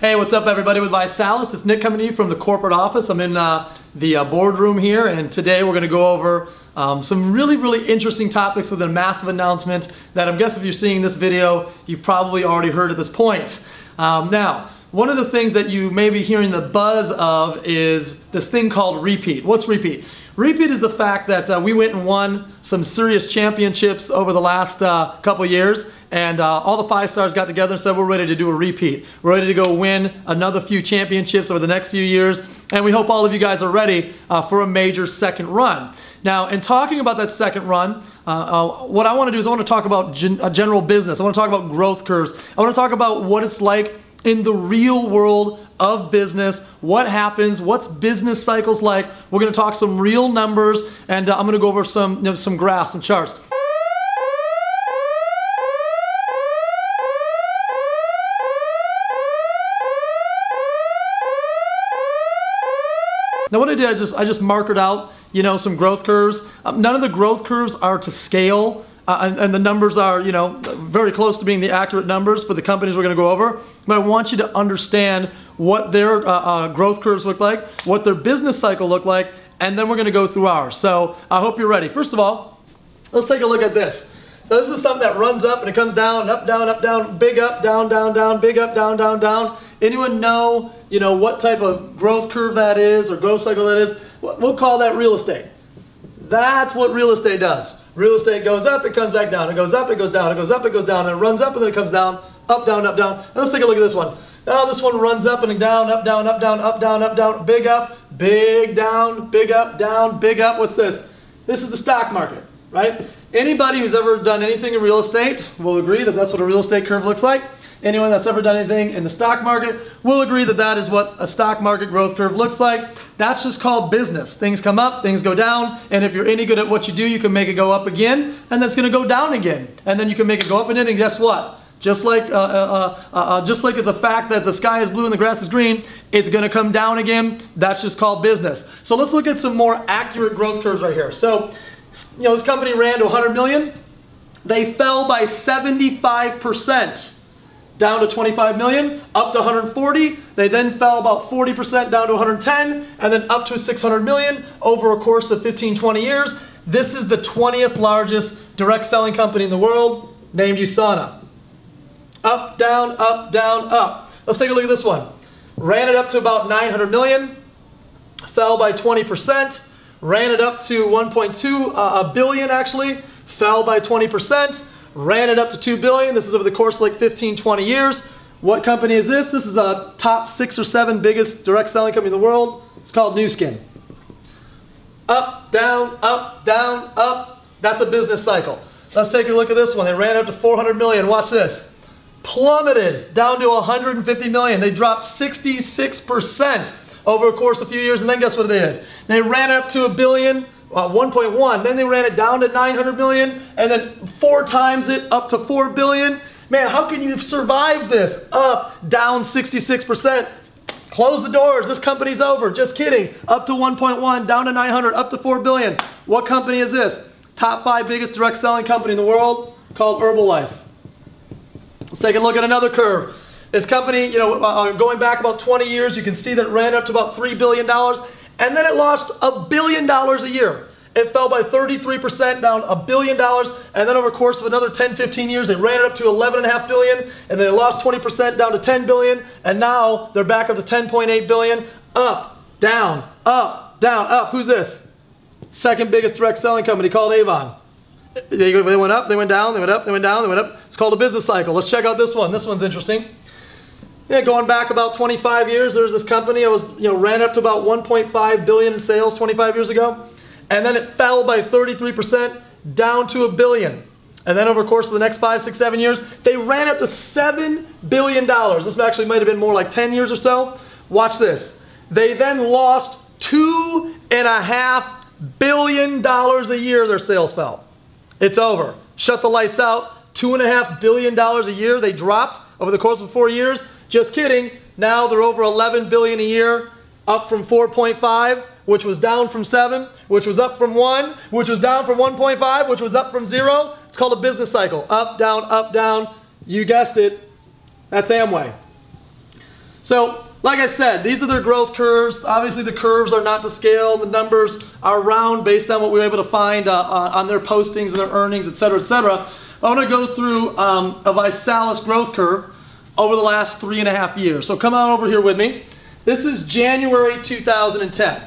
Hey, what's up everybody with ViSalus? It's Nick coming to you from the corporate office. I'm in the boardroom here, and today we're going to go over some really interesting topics with a massive announcement that I'm guessing if you're seeing this video, you've probably already heard at this point. Now, one of the things that you may be hearing the buzz of is this thing called repeat. What's repeat? Repeat is the fact that we went and won some serious championships over the last couple years, and all the 5 stars got together and said we're ready to do a repeat. We're ready to go win another few championships over the next few years, and we hope all of you guys are ready for a major second run. Now, in talking about that second run, what I want to do is I want to talk about general business. I want to talk about growth curves. I want to talk about what it's like in the real world of business, what happens, what's business cycles like. We're going to talk some real numbers, and I'm going to go over some graphs, some charts. Now what I did, I just marked out, some growth curves. None of the growth curves are to scale. And the numbers are, very close to being the accurate numbers for the companies we're going to go over. But I want you to understand what their growth curves look like, what their business cycle look like, and then we're going to go through ours. So I hope you're ready. First of all, let's take a look at this. So this is something that runs up and it comes down, up, down, big up, down, big up, down. Anyone know, what type of growth curve that is or growth cycle that is? We'll call that real estate. That's what real estate does. Real estate goes up, it comes back down. It goes up, it goes down. It goes up, it goes down. And it runs up and then it comes down, up, down. Now let's take a look at this one. Now this one runs up and down, up, down, big up, big down, big up, down, big up. What's this? This is the stock market, right? Anybody who's ever done anything in real estate will agree that that's what a real estate curve looks like. Anyone that's ever done anything in the stock market will agree that that is what a stock market growth curve looks like. That's just called business. Things come up, things go down, and if you're any good at what you do, you can make it go up again, and that's going to go down again. And then you can make it go up again, and guess what? Just like it's a fact that the sky is blue and the grass is green, it's going to come down again. That's just called business. So let's look at some more accurate growth curves right here. So, this company ran to 100 million. They fell by 75%. Down to 25 million, up to 140. They then fell about 40% down to 110, and then up to 600 million over a course of 15, 20 years. This is the 20th largest direct selling company in the world, named USANA. Up, down, up, down, up. Let's take a look at this one. Ran it up to about 900 million, fell by 20%, ran it up to 1.2 billion actually, fell by 20%. Ran it up to 2 billion. This is over the course of like 15, 20 years. What company is this? This is a top 6 or 7 biggest direct selling company in the world. It's called Nu Skin. Up, down, up, down, up. That's a business cycle. Let's take a look at this one. They ran up to 400 million. Watch this. Plummeted down to 150 million. They dropped 66% over a course of a few years. And then guess what they did? They ran up to a billion. 1.1, then they ran it down to 900 million, and then 4 times it up to 4 billion. Man, how can you survive this? Up, down 66%. Close the doors, this company's over. Just kidding. Up to 1.1, down to 900, up to 4 billion. What company is this? Top 5 biggest direct selling company in the world, called Herbalife. Let's take a look at another curve. This company, going back about 20 years, you can see that it ran up to about $3 billion. And then it lost $1 billion a year. It fell by 33%, down $1 billion. And then over the course of another 10, 15 years, they ran it up to $11.5 billion. And then they lost 20% down to $10 billion. And now they're back up to $10.8 billion. Up, down, up, down, up. Who's this? Second biggest direct selling company called Avon. They went up, they went down, they went up, they went down, they went up. It's called a business cycle. Let's check out this one. This one's interesting. Yeah, going back about 25 years, there's this company. Ran up to about 1.5 billion in sales 25 years ago, and then it fell by 33% down to $1 billion. And then over the course of the next 5, 6, 7 years, they ran up to $7 billion. This actually might have been more like 10 years or so. Watch this. They then lost $2.5 billion a year. Their sales fell. It's over. Shut the lights out. $2.5 billion a year they dropped over the course of 4 years. Just kidding. Now they're over 11 billion a year, up from 4.5, which was down from 7, which was up from 1, which was down from 1.5, which was up from 0. It's called a business cycle. Up, down, up, down. You guessed it. That's Amway. So, like I said, these are their growth curves. Obviously, the curves are not to scale. The numbers are round based on what we were able to find on their postings and their earnings, et cetera, et cetera. I want to go through a ViSalus growth curve over the last 3.5 years. So come on over here with me. This is January 2010.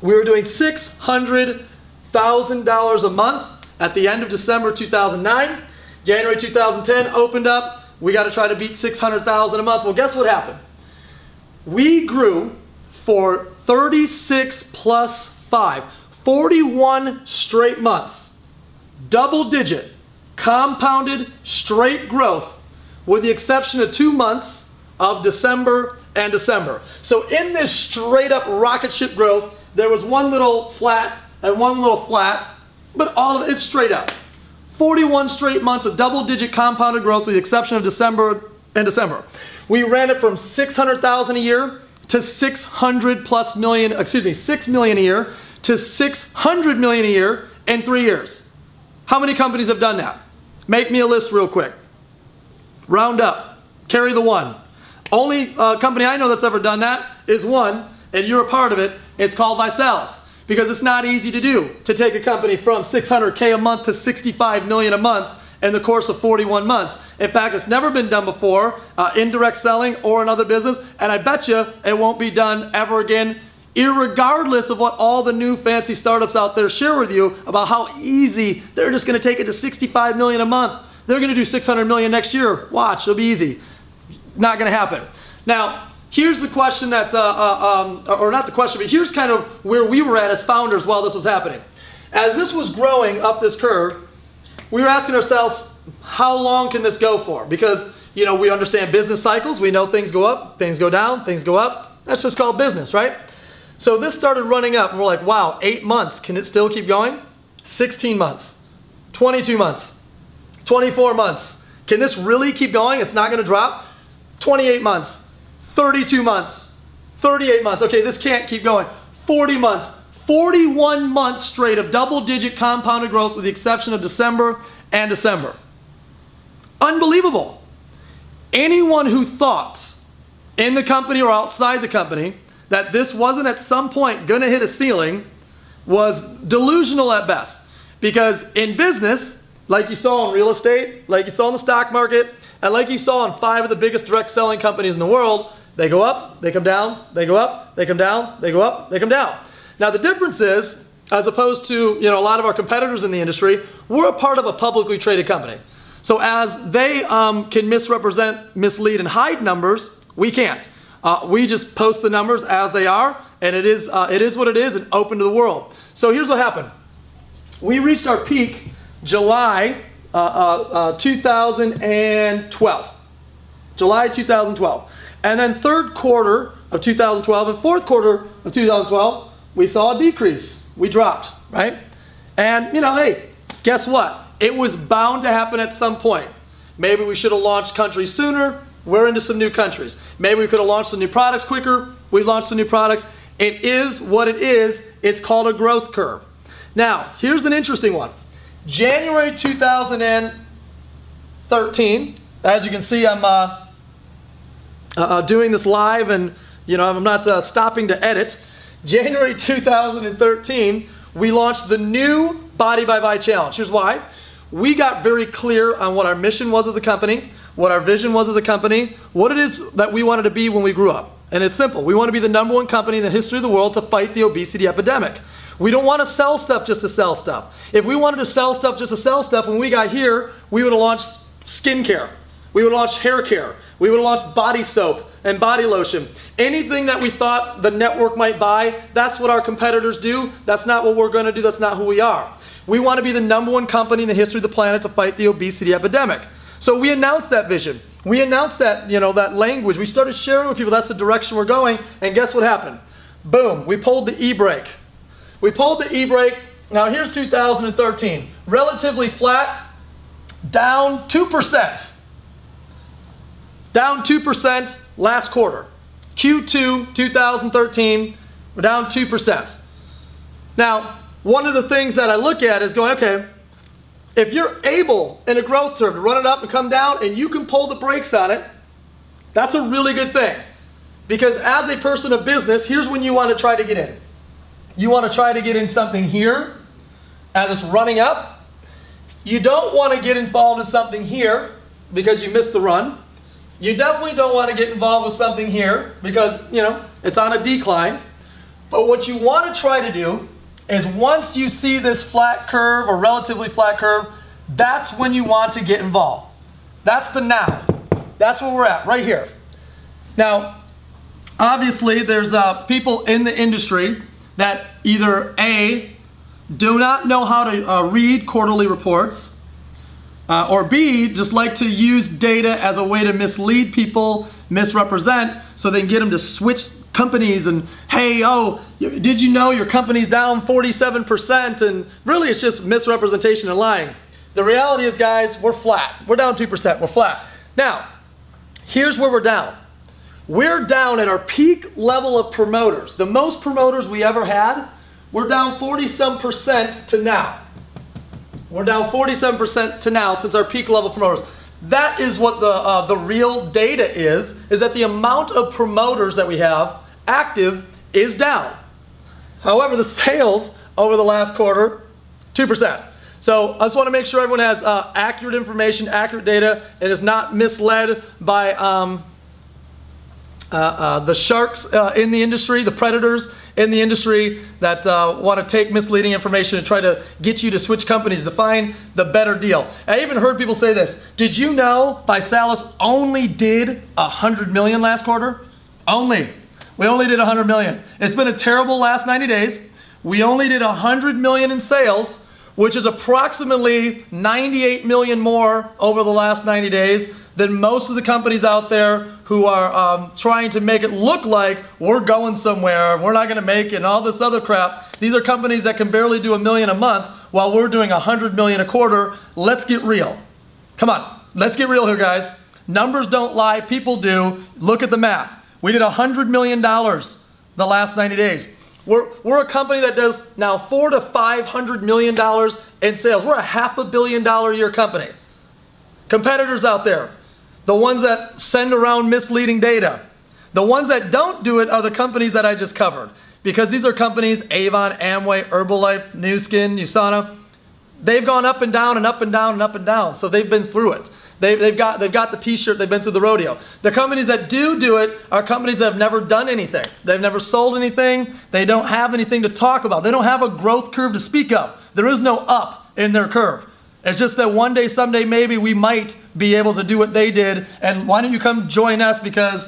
We were doing $600,000 a month at the end of December 2009. January 2010 opened up. We got to try to beat $600,000 a month. Well, guess what happened? We grew for 36 plus 5, 41 straight months, double-digit, compounded, straight growth, with the exception of 2 months of December and December. So in this straight-up rocket ship growth, there was one little flat and one little flat, but all of it's straight up. 41 straight months of double-digit compounded growth with the exception of December and December. We ran it from 600,000 a year to 600 plus million, excuse me, 6 million a year to 600 million a year in 3 years. How many companies have done that? Make me a list real quick. Round up, carry the one. Only company I know that's ever done that is one, and you're a part of it. It's called ViSalus. Because it's not easy to do, to take a company from 600K a month to 65 million a month in the course of 41 months. In fact, it's never been done before in direct selling or another business, and I bet you it won't be done ever again, irregardless of what all the new fancy startups out there share with you about how easy they're just going to take it to 65 million a month. They're going to do 600 million next year. Watch, it'll be easy. Not going to happen. Now, here's the question that, or not the question, but here's kind of where we were at as founders while this was happening. As this was growing up this curve, we were asking ourselves, how long can this go for? Because, you know, we understand business cycles. We know things go up, things go down, things go up. That's just called business, right? So this started running up, and we're like, wow, 8 months. Can it still keep going? 16 months, 22 months, 24 months. Can this really keep going? It's not going to drop? 28 months. 32 months, 38 months. Okay, this can't keep going. 40 months, 41 months straight of double-digit compounded growth with the exception of December and December. Unbelievable. Anyone who thought in the company or outside the company that this wasn't at some point going to hit a ceiling was delusional at best. Because in business, like you saw in real estate, like you saw in the stock market, and like you saw in 5 of the biggest direct selling companies in the world, they go up, they come down, they go up, they come down, they go up, they come down. Now the difference is, as opposed to, you know, a lot of our competitors in the industry, we're a part of a publicly traded company. So as they can misrepresent, mislead, and hide numbers, we can't. We just post the numbers as they are, and it is what it is and open to the world. So here's what happened. We reached our peak July 2012. July 2012. And then third quarter of 2012 and fourth quarter of 2012, we saw a decrease. We dropped, right? And, you know, hey, guess what? It was bound to happen at some point. Maybe we should have launched countries sooner. We're into some new countries. Maybe we could have launched some new products quicker. We launched some new products. It is what it is. It's called a growth curve. Now, here's an interesting one. January 2013, as you can see, I'm doing this live, and you know I'm not stopping to edit. January 2013, we launched the new Body by Vi Challenge. Here's why. We got very clear on what our mission was as a company, what our vision was as a company, what it is that we wanted to be when we grew up. And it's simple. We want to be the #1 company in the history of the world to fight the obesity epidemic. We don't want to sell stuff just to sell stuff. If we wanted to sell stuff just to sell stuff, when we got here, we would have launched skincare. We would have launched hair care. We would have launched body soap and body lotion. Anything that we thought the network might buy, that's what our competitors do. That's not what we're going to do. That's not who we are. We want to be the #1 company in the history of the planet to fight the obesity epidemic. So we announced that vision. We announced that, you know, that language. We started sharing with people that's the direction we're going, and guess what happened? Boom, we pulled the e-brake. We pulled the e-brake. Now here's 2013. Relatively flat, down 2%. Down 2% last quarter. Q2 2013, we're down 2%. Now, one of the things that I look at is going, okay, if you're able in a growth curve to run it up and come down and you can pull the brakes on it, that's a really good thing. Because as a person of business, here's when you want to try to get in. You want to try to get in something here as it's running up. You don't want to get involved in something here because you missed the run. You definitely don't want to get involved with something here because, you know, it's on a decline. But what you want to try to do is once you see this flat curve or relatively flat curve, that's when you want to get involved. That's the now. That's where we're at, right here. Now, obviously, there's people in the industry that either A, do not know how to read quarterly reports, or B, just like to use data as a way to mislead people, misrepresent, so they can get them to switch companies and, hey, oh, did you know your company's down 47%? And really it's just misrepresentation and lying. The reality is, guys, we're flat. We're down 2%. We're flat. Now, here's where we're down. We're down at our peak level of promoters. The most promoters we ever had, we're down 40-some% to now. We're down 47% to now since our peak level promoters. That is what the real data is that the amount of promoters that we have active is down. However, the sales over the last quarter, 2%. So I just want to make sure everyone has accurate information, accurate data, and is not misled by the sharks in the industry, the predators in the industry that want to take misleading information and try to get you to switch companies to find the better deal. I even heard people say this. Did you know ViSalus only did 100 million last quarter? Only. We only did 100 million. It's been a terrible last 90 days. We only did 100 million in sales, which is approximately 98 million more over the last 90 days than most of the companies out there who are trying to make it look like we're going somewhere, we're not going to make it, and all this other crap. These are companies that can barely do $1 million a month while we're doing 100 million a quarter. Let's get real. Come on, let's get real here, guys. Numbers don't lie, people do. Look at the math. We did $100 million the last 90 days. We're a company that does now $400 to $500 million in sales. We're a $500 million a year company. Competitors out there, the ones that send around misleading data, the ones that don't do it are the companies that I just covered. Because these are companies, Avon, Amway, Herbalife, Nu Skin, USANA, they've gone up and down and up and down and up and down. So they've been through it. They've got the t-shirt, they've been through the rodeo. The companies that do it are companies that have never done anything. They've never sold anything. They don't have anything to talk about. They don't have a growth curve to speak of. There is no up in their curve. It's just that one day, someday, maybe we might be able to do what they did. And why don't you come join us? Because,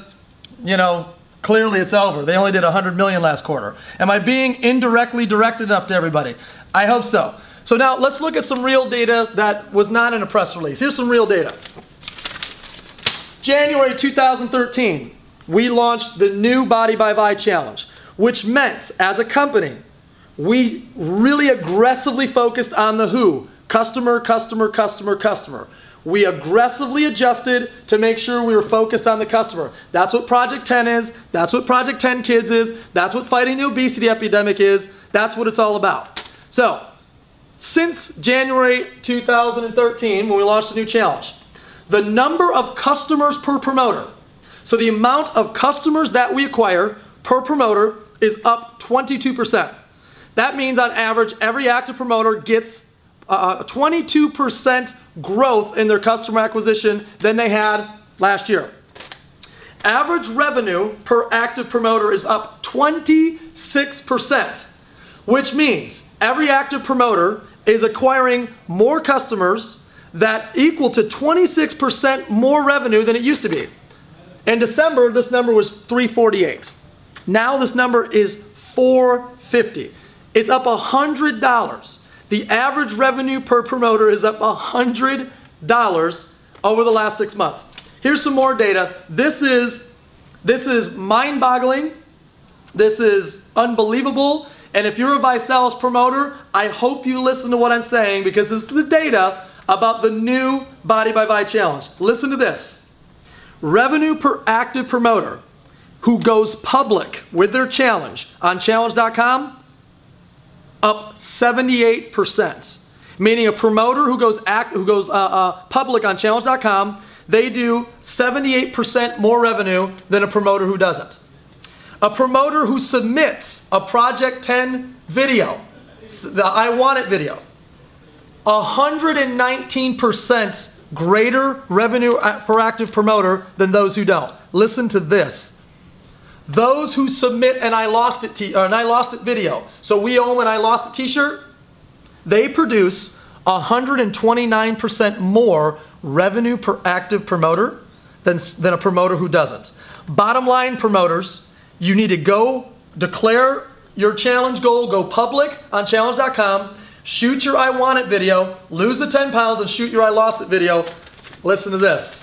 you know, clearly it's over. They only did 100 million last quarter. Am I being indirectly directed enough to everybody? I hope so. So now let's look at some real data that was not in a press release. Here's some real data. January 2013, we launched the new Body by Vi Challenge, which meant as a company, we really aggressively focused on the who. Customer, customer, customer, customer. We aggressively adjusted to make sure we were focused on the customer. That's what Project 10 is. That's what Project 10 Kids is. That's what fighting the obesity epidemic is. That's what it's all about. So, since January 2013, when we launched the new challenge, the number of customers per promoter, so the amount of customers that we acquire per promoter is up 22%. That means on average, every active promoter gets 22% growth in their customer acquisition than they had last year. Average revenue per active promoter is up 26%, which means every active promoter is acquiring more customers that equal to 26% more revenue than it used to be. In December, this number was 348. Now this number is 450. It's up $100. The average revenue per promoter is up $100 over the last 6 months. Here's some more data. This is mind-boggling. This is unbelievable. And if you're a ViSalus promoter, I hope you listen to what I'm saying because this is the data about the new Body by Vi Challenge. Listen to this. Revenue per active promoter who goes public with their challenge on challenge.com, up 78%. Meaning a promoter who goes public on challenge.com, they do 78% more revenue than a promoter who doesn't. A promoter who submits a Project 10 video, the I Want It video, 119% greater revenue per active promoter than those who don't. Listen to this. Those who submit an I Lost It video, so we own an I Lost It t-shirt, they produce 129% more revenue per active promoter than a promoter who doesn't. Bottom line, promoters, you need to go declare your challenge goal, go public on challenge.com, shoot your I Want It video, lose the 10 pounds, and shoot your I Lost It video. Listen to this.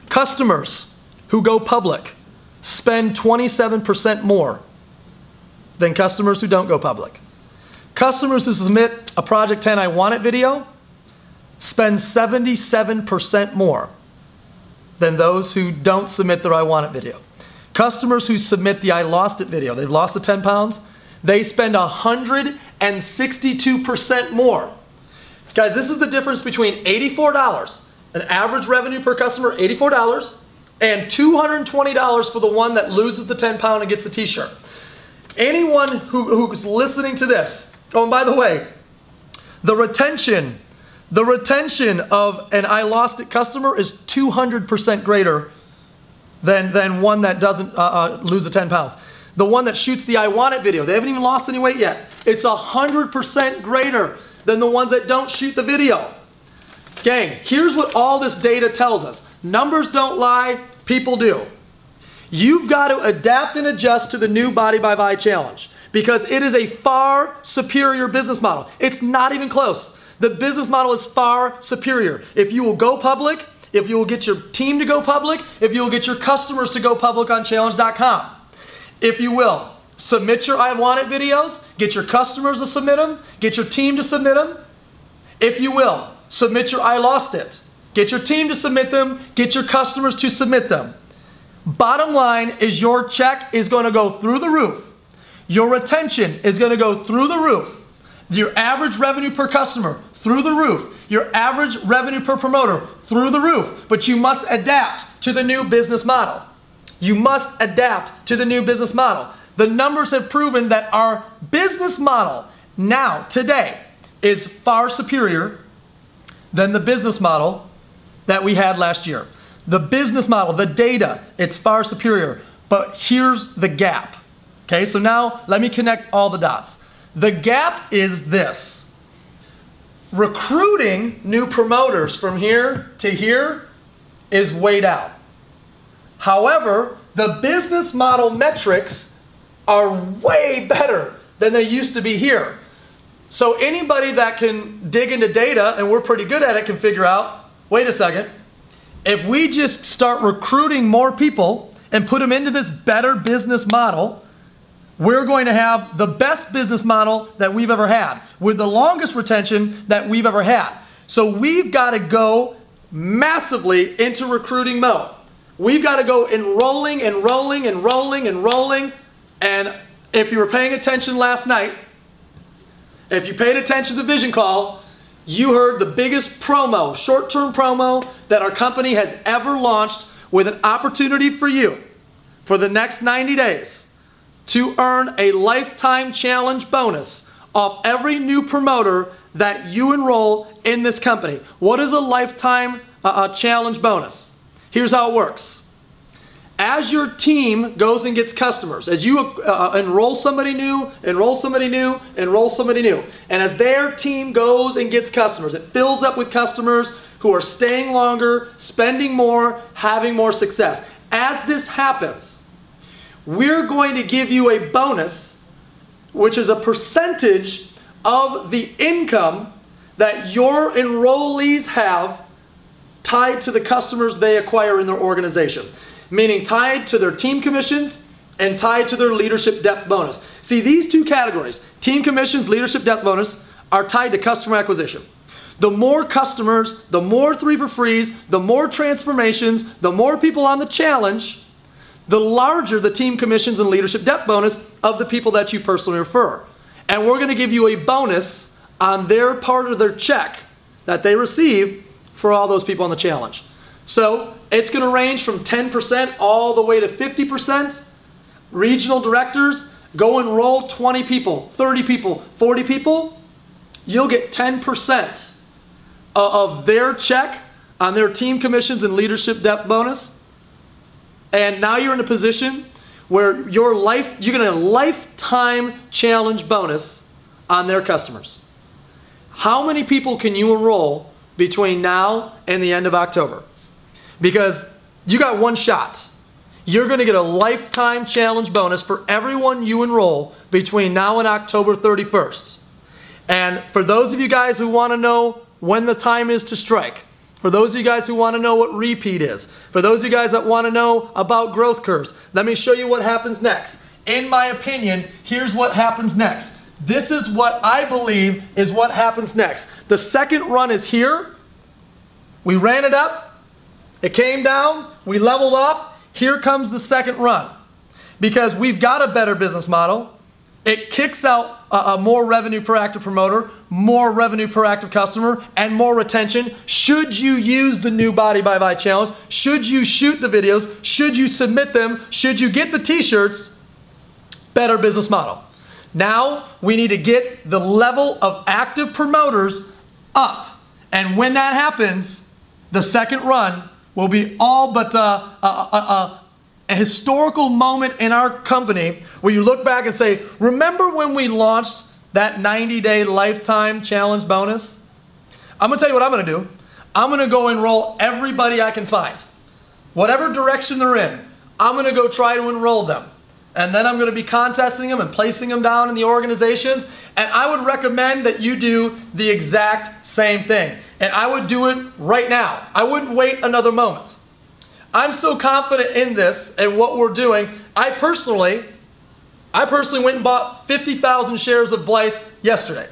Customers who go public spend 27% more than customers who don't go public. Customers who submit a Project 10 I Want It video spend 77% more than those who don't submit their I Want It video. Customers who submit the I Lost It video, they've lost the 10 pounds, they spend 162% more. Guys, this is the difference between $84, an average revenue per customer, $84, and $220 for the one that loses the 10 pound and gets the t-shirt. Anyone who's listening to this, oh, and by the way, the retention of an I Lost It customer is 200% greater than one that doesn't lose the 10 pounds. The one that shoots the I Want It video, they haven't even lost any weight yet. It's 100% greater than the ones that don't shoot the video. Gang, here's what all this data tells us. Numbers don't lie, people do. You've got to adapt and adjust to the new Body by Vi challenge because it is a far superior business model. It's not even close. The business model is far superior. If you will go public, if you will get your team to go public, if you will get your customers to go public on challenge.com, if you will submit your I Want It videos, get your customers to submit them, get your team to submit them, if you will submit your I Lost It, get your team to submit them, get your customers to submit them. Bottom line is your check is going to go through the roof. Your retention is going to go through the roof. Your average revenue per customer through the roof. Your average revenue per promoter through the roof. But you must adapt to the new business model. You must adapt to the new business model. The numbers have proven that our business model now, today, is far superior than the business model that we had last year. The business model, the data, it's far superior. But here's the gap. Okay, so now let me connect all the dots. The gap is this. Recruiting new promoters from here to here is way down. However, the business model metrics are way better than they used to be here. So anybody that can dig into data, and we're pretty good at it, can figure out, wait a second, if we just start recruiting more people and put them into this better business model, we're going to have the best business model that we've ever had with the longest retention that we've ever had. So we've got to go massively into recruiting mode. We've got to go enrolling and rolling and rolling and rolling. And if you were paying attention last night, if you paid attention to the vision call, you heard the biggest promo, short-term promo that our company has ever launched with an opportunity for you for the next 90 days to earn a lifetime challenge bonus off every new promoter that you enroll in this company. What is a lifetime challenge bonus? Here's how it works. As your team goes and gets customers, as you enroll somebody new, enroll somebody new, enroll somebody new, and as their team goes and gets customers, it fills up with customers who are staying longer, spending more, having more success. As this happens, we're going to give you a bonus, which is a percentage of the income that your enrollees have tied to the customers they acquire in their organization. Meaning tied to their team commissions and tied to their leadership depth bonus. See, these two categories, team commissions, leadership depth bonus, are tied to customer acquisition. The more customers, the more 3 for frees, the more transformations, the more people on the challenge, the larger the team commissions and leadership depth bonus of the people that you personally refer. And we're going to give you a bonus on their part of their check that they receive for all those people on the challenge. So it's going to range from 10% all the way to 50%. Regional directors, go enroll 20 people, 30 people, 40 people. You'll get 10% of their check on their team commissions and leadership depth bonus. And now you're in a position where you're going to get a lifetime challenge bonus on their customers. How many people can you enroll between now and the end of October? Because you got one shot. You're going to get a lifetime challenge bonus for everyone you enroll between now and October 31st. And for those of you guys who want to know when the time is to strike, for those of you guys who want to know what repeat is, for those of you guys that want to know about growth curves, let me show you what happens next. In my opinion, here's what happens next. This is what I believe is what happens next. The second run is here. We ran it up. It came down. We leveled off. Here comes the second run. Because we've got a better business model. It kicks out a more revenue per active promoter, more revenue per active customer, and more retention. Should you use the new Body by Vi challenge? Should you shoot the videos? Should you submit them? Should you get the t-shirts? Better business model. Now we need to get the level of active promoters up. And when that happens, the second run will be all but a historical moment in our company where you look back and say, remember when we launched that 90-day lifetime challenge bonus? I'm going to tell you what I'm going to do. I'm going to go enroll everybody I can find. Whatever direction they're in, I'm going to go try to enroll them. And then I'm going to be contesting them and placing them down in the organizations. And I would recommend that you do the exact same thing. And I would do it right now. I wouldn't wait another moment. I'm so confident in this and what we're doing. I personally went and bought 50,000 shares of Blythe yesterday.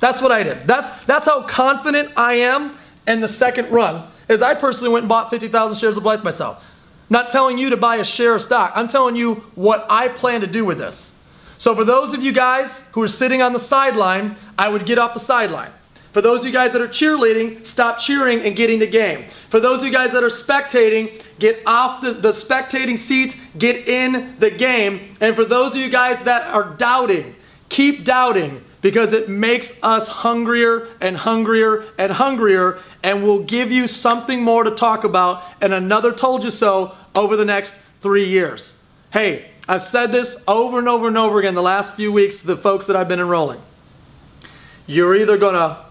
That's what I did. That's how confident I am in the second run, is I personally went and bought 50,000 shares of Blythe myself. Not telling you to buy a share of stock. I'm telling you what I plan to do with this. So for those of you guys who are sitting on the sideline, I would get off the sideline. For those of you guys that are cheerleading, stop cheering and get in the game. For those of you guys that are spectating, get off the spectating seats, get in the game. And for those of you guys that are doubting, keep doubting, because it makes us hungrier and hungrier and hungrier, and will give you something more to talk about and another told you so over the next 3 years. Hey, I've said this over and over and over again the last few weeks to the folks that I've been enrolling. You're either going to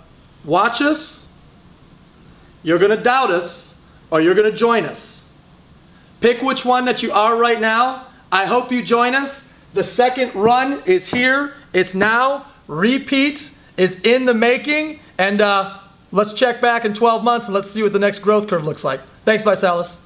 watch us, you're going to doubt us, or you're going to join us. Pick which one that you are right now. I hope you join us. The second run is here. It's now. Repeat is in the making. And let's check back in 12 months and let's see what the next growth curve looks like. Thanks, ViSalus.